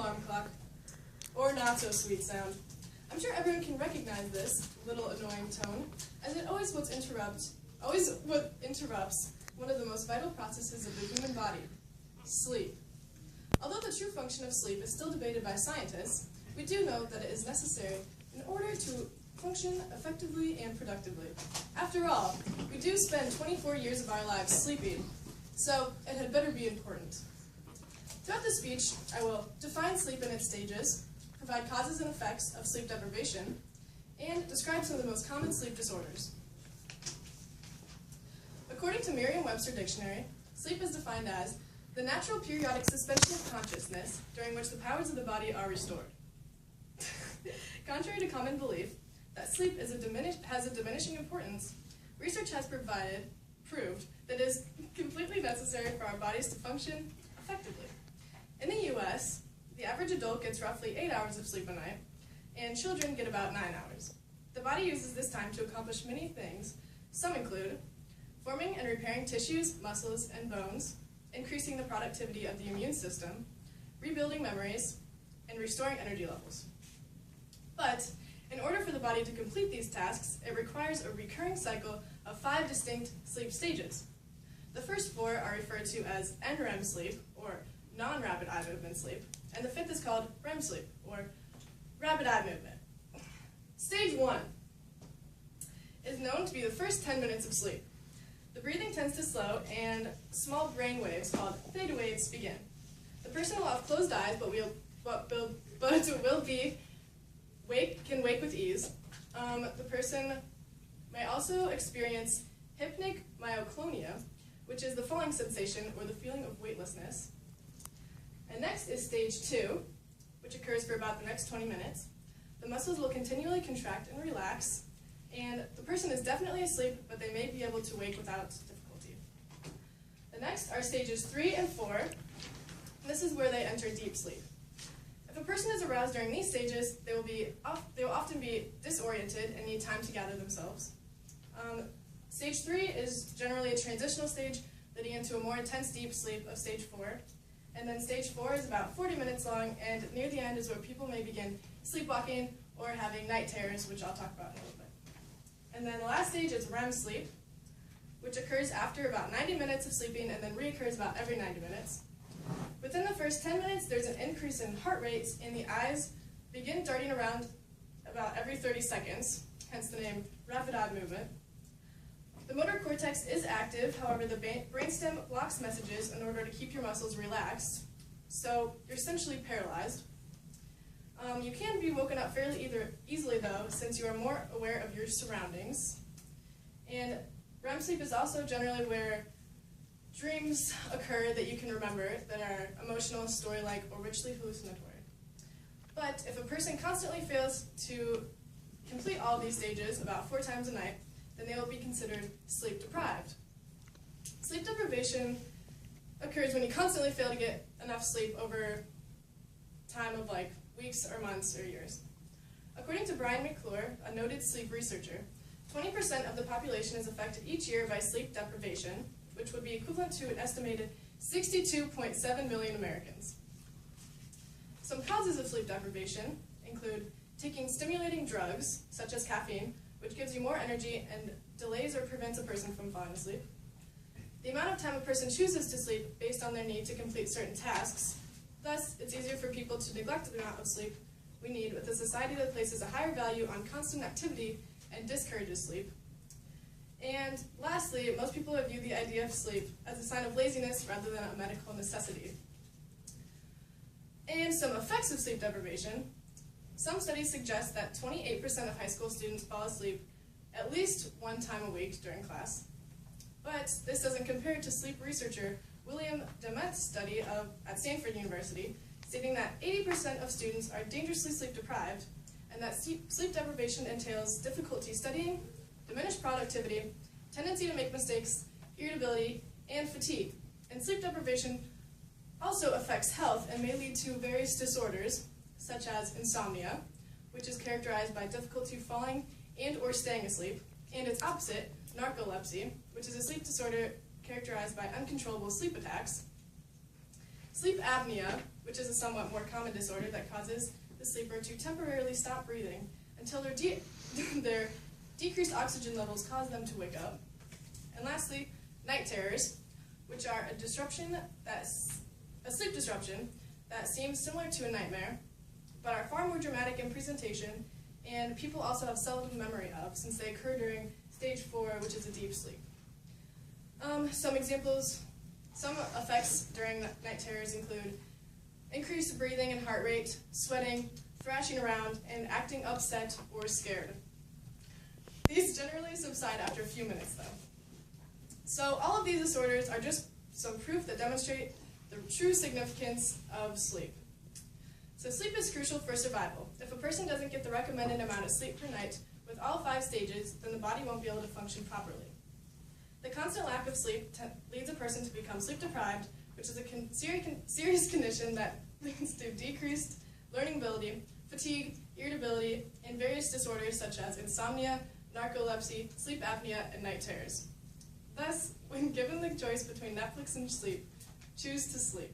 alarm clock, or not so sweet sound. I'm sure everyone can recognize this little annoying tone, as it always what interrupts one of the most vital processes of the human body, sleep. Although the true function of sleep is still debated by scientists, we do know that it is necessary in order to function effectively and productively. After all, we do spend 24 years of our lives sleeping, so it had better be important. Throughout the speech, I will define sleep and its stages, provide causes and effects of sleep deprivation, and describe some of the most common sleep disorders. According to Merriam-Webster Dictionary, sleep is defined as the natural periodic suspension of consciousness during which the powers of the body are restored. Contrary to common belief that sleep has a diminishing importance, research has proved that it is completely necessary for our bodies to function effectively. In the U.S., the average adult gets roughly 8 hours of sleep a night, and children get about 9 hours. The body uses this time to accomplish many things. Some include forming and repairing tissues, muscles, and bones, increasing the productivity of the immune system, rebuilding memories, and restoring energy levels. But in order for the body to complete these tasks, it requires a recurring cycle of 5 distinct sleep stages. The first 4 are referred to as NREM sleep, or non-rapid eye movement sleep, and the 5th is called REM sleep, or rapid eye movement. Stage 1 is known to be the first 10 minutes of sleep. The breathing tends to slow, and small brain waves called theta waves begin. The person will have closed eyes, but can wake with ease. The person may also experience hypnic myoclonia, which is the falling sensation or the feeling of weightlessness. And next is stage 2, which occurs for about the next 20 minutes. The muscles will continually contract and relax, and the person is definitely asleep, but they may be able to wake without difficulty. The next are stages 3 and 4. This is where they enter deep sleep. If a person is aroused during these stages, they will often be disoriented and need time to gather themselves. Stage 3 is generally a transitional stage leading into a more intense deep sleep of stage 4. And then stage 4 is about 40 minutes long, and near the end is where people may begin sleepwalking or having night terrors, which I'll talk about in a little bit. And then the last stage is REM sleep, which occurs after about 90 minutes of sleeping and then reoccurs about every 90 minutes. Within the first 10 minutes, there's an increase in heart rates, and the eyes begin darting around about every 30 seconds, hence the name rapid eye movement. The motor cortex is active, however, the brainstem blocks messages in order to keep your muscles relaxed, so you're essentially paralyzed. You can be woken up fairly easily, though, since you are more aware of your surroundings. And REM sleep is also generally where dreams occur that you can remember that are emotional, story-like, or richly hallucinatory. But if a person constantly fails to complete all of these stages about 4 times a night, then they will be considered sleep deprived. Sleep deprivation occurs when you constantly fail to get enough sleep over time of like weeks or months or years. According to Brian McClure, a noted sleep researcher, 20% of the population is affected each year by sleep deprivation, which would be equivalent to an estimated 62.7 million Americans. Some causes of sleep deprivation include taking stimulating drugs, such as caffeine, which gives you more energy and delays or prevents a person from falling asleep. The amount of time a person chooses to sleep based on their need to complete certain tasks. Thus, it's easier for people to neglect the amount of sleep we need with a society that places a higher value on constant activity and discourages sleep. And lastly, most people view the idea of sleep as a sign of laziness rather than a medical necessity. And some effects of sleep deprivation. Some studies suggest that 28% of high school students fall asleep at least 1 time a week during class. But this doesn't compare to sleep researcher William Demet's study at Stanford University, stating that 80% of students are dangerously sleep deprived, and that sleep deprivation entails difficulty studying, diminished productivity, tendency to make mistakes, irritability, and fatigue. And sleep deprivation also affects health and may lead to various disorders, such as insomnia, which is characterized by difficulty falling and or staying asleep, and its opposite, narcolepsy, which is a sleep disorder characterized by uncontrollable sleep attacks. Sleep apnea, which is a somewhat more common disorder that causes the sleeper to temporarily stop breathing until their decreased oxygen levels cause them to wake up. And lastly, night terrors, which are a sleep disruption that seems similar to a nightmare, but are far more dramatic in presentation, and people also have seldom memory of, since they occur during stage 4, which is a deep sleep. Some effects during night terrors include increased breathing and heart rate, sweating, thrashing around, and acting upset or scared. These generally subside after a few minutes, though. So all of these disorders are just some proof that demonstrate the true significance of sleep. So sleep is crucial for survival. If a person doesn't get the recommended amount of sleep per night with all 5 stages, then the body won't be able to function properly. The constant lack of sleep leads a person to become sleep deprived, which is a serious condition that leads to decreased learning ability, fatigue, irritability, and various disorders such as insomnia, narcolepsy, sleep apnea, and night terrors. Thus, when given the choice between Netflix and sleep, choose to sleep.